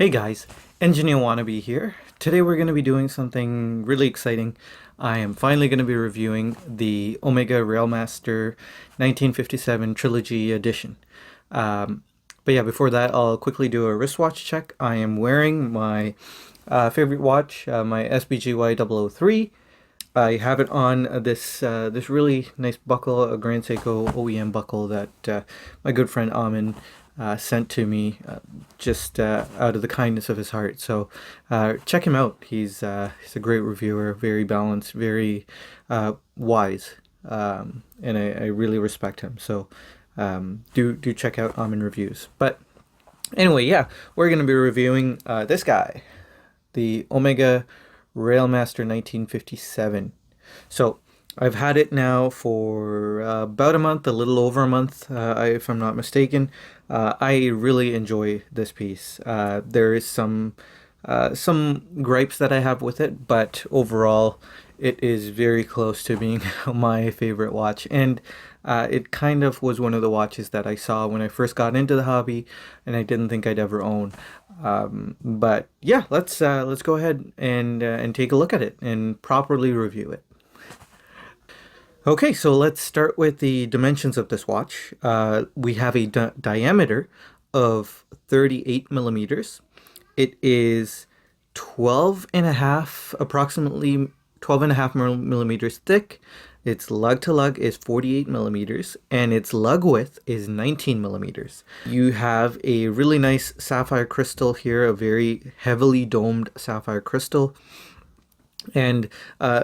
Hey guys, Engineer Wannabe here. Today we're going to be doing something really exciting. I am finally going to be reviewing the Omega Railmaster 1957 Trilogy Edition. Um, but yeah, before that, I'll quickly do a wristwatch check. I am wearing my favorite watch, my SBGY 003. I have it on this really nice buckle, a Grand Seiko OEM buckle that my good friend Amin sent to me just out of the kindness of his heart. So check him out. He's a great reviewer, very balanced, very wise, and I really respect him. So do check out Amin reviews. But anyway, yeah, we're gonna be reviewing this guy, the Omega Railmaster 1957. So I've had it now for about a month, a little over a month, if I'm not mistaken. I really enjoy this piece. There is some gripes that I have with it, but overall, it is very close to being my favorite watch. And it kind of was one of the watches that I saw when I first got into the hobby, and I didn't think I'd ever own. But yeah, let's go ahead and take a look at it and properly review it. Okay, so let's start with the dimensions of this watch. We have a diameter of 38 millimeters. It is 12 and a half, approximately 12 and a half millimeters thick. Its lug to lug is 48 millimeters, and its lug width is 19 millimeters. You have a really nice sapphire crystal here, a very heavily domed sapphire crystal. And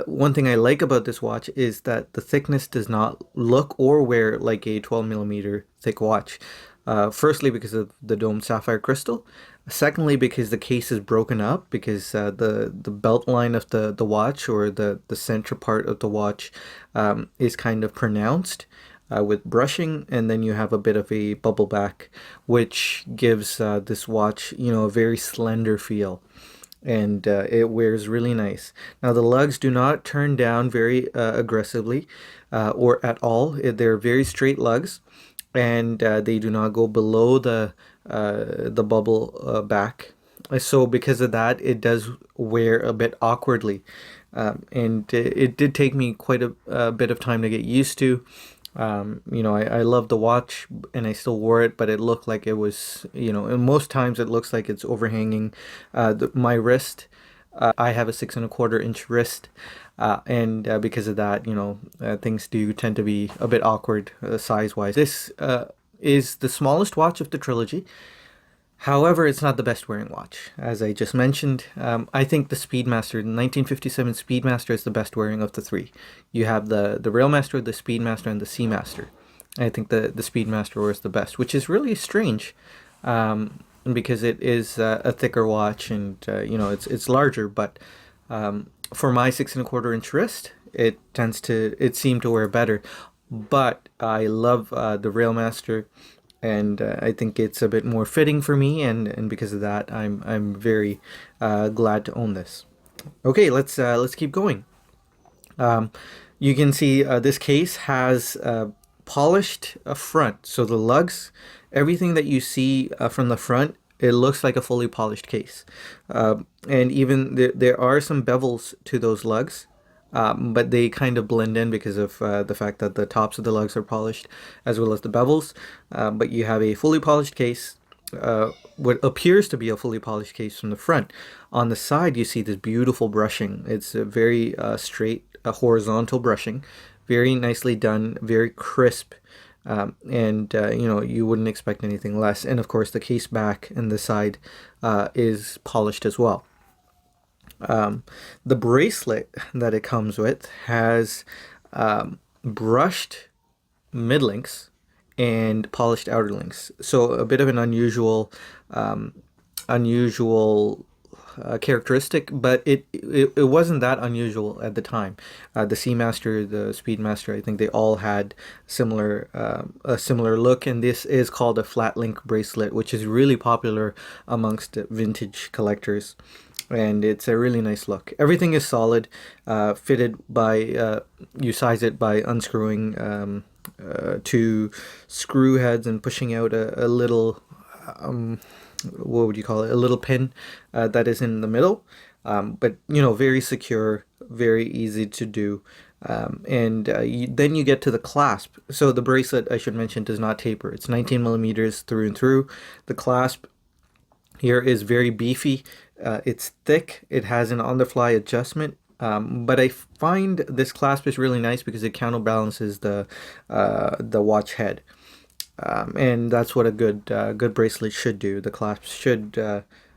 one thing I like about this watch is that the thickness does not look or wear like a 12 millimeter thick watch. Firstly, because of the domed sapphire crystal. Secondly, because the case is broken up, because the belt line of the watch, or the center part of the watch, is kind of pronounced with brushing, and then you have a bit of a bubble back, which gives this watch, a very slender feel, and it wears really nice. Now the lugs do not turn down very aggressively or at all. They're very straight lugs, and they do not go below the bubble back. So because of that, it does wear a bit awkwardly, and it did take me quite a bit of time to get used to. I love the watch and I still wore it, but it looked like it was, and most times it looks like it's overhanging my wrist. I have a 6.25 inch wrist, and because of that, things do tend to be a bit awkward size wise. This is the smallest watch of the trilogy. However, it's not the best wearing watch. As I just mentioned, I think the Speedmaster, the 1957 Speedmaster, is the best wearing of the three. You have the Railmaster, the Speedmaster, and the Seamaster. I think the Speedmaster wears the best, which is really strange, because it is a thicker watch, and it's larger. But for my 6.25 inch wrist, it seemed to wear better. But I love the Railmaster, and I think it's a bit more fitting for me, and because of that, I'm very glad to own this. Okay, let's keep going. You can see this case has polished front, so the lugs, everything that you see from the front, it looks like a fully polished case, and even there are some bevels to those lugs. But they kind of blend in because of the fact that the tops of the lugs are polished, as well as the bevels. But you have a fully polished case, what appears to be a fully polished case from the front. On the side, you see this beautiful brushing. It's a very straight, horizontal brushing, very nicely done, very crisp. And you wouldn't expect anything less. And of course, the case back and the side is polished as well. The bracelet that it comes with has brushed mid links and polished outer links. So a bit of an unusual characteristic, but it wasn't that unusual at the time. The Seamaster, the Speedmaster, I think they all had a similar look, and this is called a flat link bracelet, which is really popular amongst vintage collectors. And it's a really nice look. Everything is solid, fitted by, you size it by unscrewing two screw heads and pushing out a little what would you call it, a little pin that is in the middle, but very secure, very easy to do. And then you get to the clasp. So the bracelet, I should mention, does not taper. It's 19 millimeters through and through. The clasp here is very beefy. It's thick. It has an on-the-fly adjustment. But I find this clasp is really nice because it counterbalances the watch head. And that's what a good bracelet should do. The clasp should,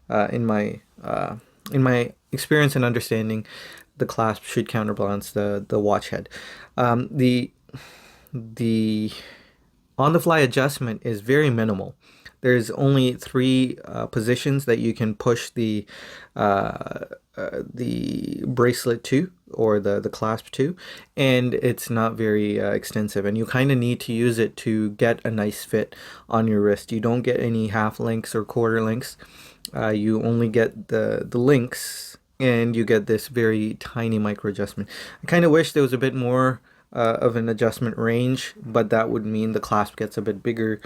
in my experience and understanding, the clasp should counterbalance the watch head. The on-the-fly adjustment is very minimal. There's only three positions that you can push the bracelet to, or the clasp to, and it's not very extensive, and you kind of need to use it to get a nice fit on your wrist. You don't get any half links or quarter links. You only get the links, and you get this very tiny micro adjustment. I kind of wish there was a bit more of an adjustment range, but that would mean the clasp gets a bit bigger.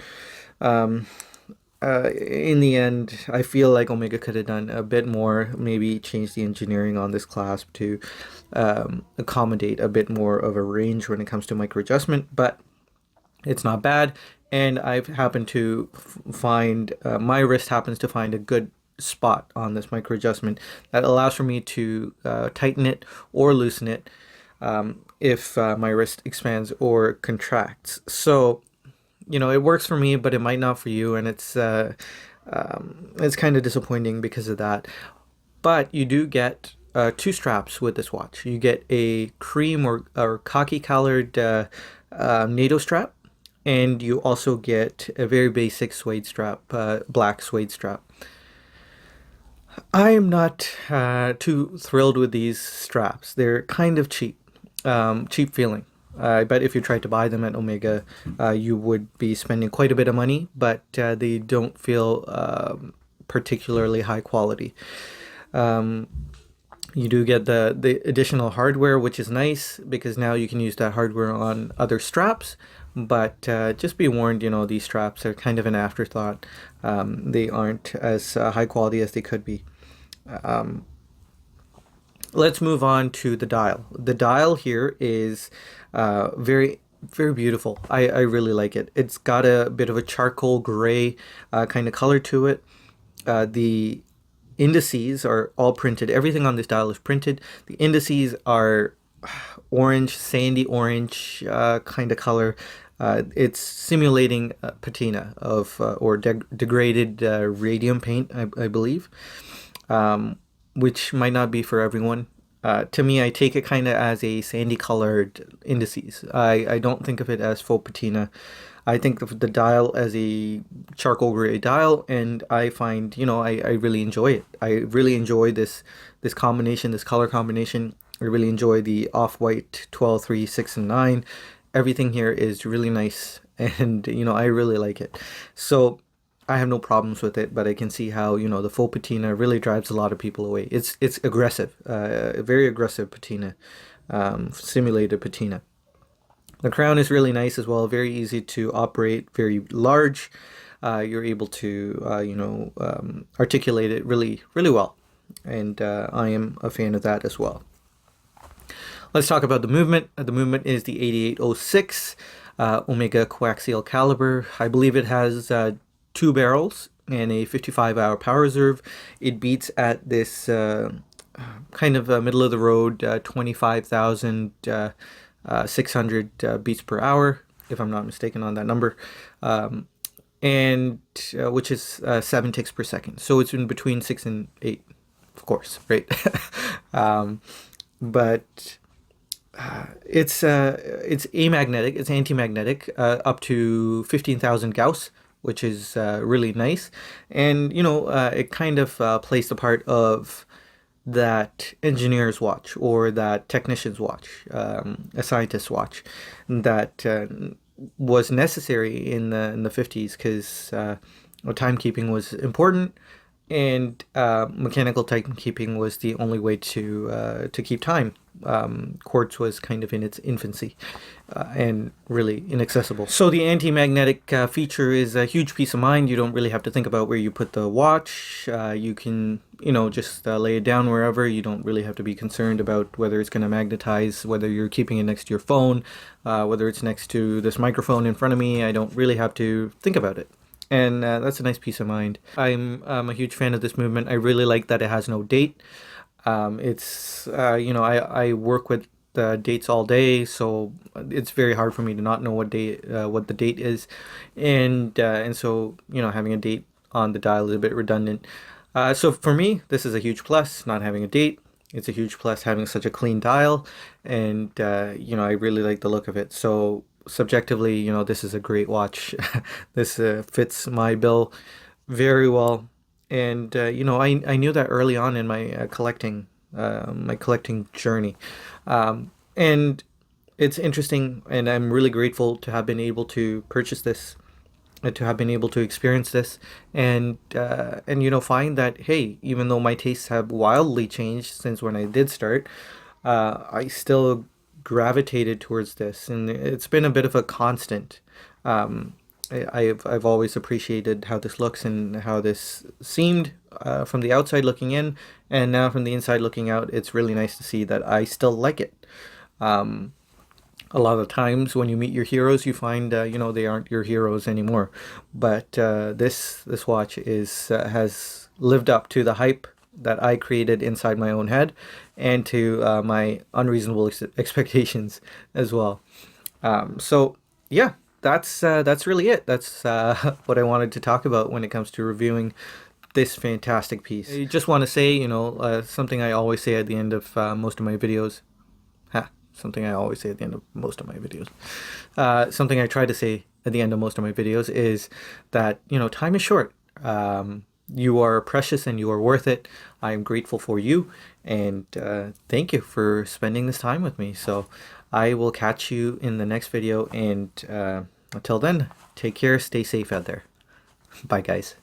In the end, I feel like Omega could have done a bit more, maybe change the engineering on this clasp to accommodate a bit more of a range when it comes to micro adjustment, but it's not bad. And I've happened to find, my wrist happens to find a good spot on this micro adjustment that allows for me to tighten it or loosen it if my wrist expands or contracts. So it works for me, but it might not for you, and it's kind of disappointing because of that. But you do get two straps with this watch. You get a cream or khaki colored NATO strap, and you also get a very basic suede strap, black suede strap. I am not too thrilled with these straps. They're kind of cheap feeling. I bet if you tried to buy them at Omega, you would be spending quite a bit of money, but they don't feel particularly high quality. You do get the additional hardware, which is nice because now you can use that hardware on other straps, but just be warned, these straps are kind of an afterthought. They aren't as high quality as they could be. Let's move on to the dial. The dial here is very, very beautiful. I really like it. It's got a bit of a charcoal gray kind of color to it. The indices are all printed. Everything on this dial is printed. The indices are orange, sandy orange kind of color. It's simulating patina or degraded radium paint, I believe. Which might not be for everyone. To me, I take it kind of as a sandy colored indices. I don't think of it as faux patina. I think of the dial as a charcoal gray dial, and I find, I really enjoy it. I really enjoy this combination, this color combination. I really enjoy the off-white 12, 3, 6, and 9. Everything here is really nice, and, I really like it. So I have no problems with it, but I can see how, the faux patina really drives a lot of people away. It's aggressive, very aggressive patina, simulated patina. The crown is really nice as well, very easy to operate, very large. You're able to, articulate it really, really well. And I am a fan of that as well. Let's talk about the movement. The movement is the 8806 Omega coaxial caliber. I believe it has 2 barrels and a 55-hour power reserve. It beats at this kind of middle of the road 25,600 beats per hour, if I'm not mistaken on that number, and which is 7 ticks per second. So it's in between 6 and 8, of course, right? But it's amagnetic, it's anti-magnetic, up to 15,000 Gauss, which is really nice. And, it kind of plays the part of that engineer's watch or that technician's watch, a scientist's watch, that was necessary in the 50s because timekeeping was important. and mechanical timekeeping was the only way to keep time. Quartz was kind of in its infancy and really inaccessible. So the anti-magnetic feature is a huge peace of mind. You don't really have to think about where you put the watch. You can, just lay it down wherever. You don't really have to be concerned about whether it's going to magnetize, whether you're keeping it next to your phone, whether it's next to this microphone in front of me. I don't really have to think about it. And that's a nice peace of mind. I'm a huge fan of this movement. I really like that it has no date. I work with dates all day, so it's very hard for me to not know what the date is, and so having a date on the dial is a bit redundant. So for me, this is a huge plus. Not having a date, it's a huge plus having such a clean dial, and I really like the look of it. So subjectively, this is a great watch. This fits my bill very well. And I knew that early on in my collecting journey, and it's interesting, and I'm really grateful to have been able to purchase this, to have been able to experience this, and find that, hey, even though my tastes have wildly changed since when I did start, I still gravitated towards this, and it's been a bit of a constant. I've always appreciated how this looks and how this seemed from the outside looking in, and now from the inside looking out, it's really nice to see that I still like it. A lot of times when you meet your heroes, you find they aren't your heroes anymore. But this watch has lived up to the hype that I created inside my own head, and to my unreasonable expectations as well. So yeah, that's really it. That's what I wanted to talk about when it comes to reviewing this fantastic piece. I just want to say, something I always say at the end of most of my videos. Something I always say at the end of most of my videos. Something I try to say at the end of most of my videos is that, time is short. You are precious and you are worth it. I am grateful for you, and thank you for spending this time with me. So I will catch you in the next video, and until then, take care, stay safe out there. Bye, guys.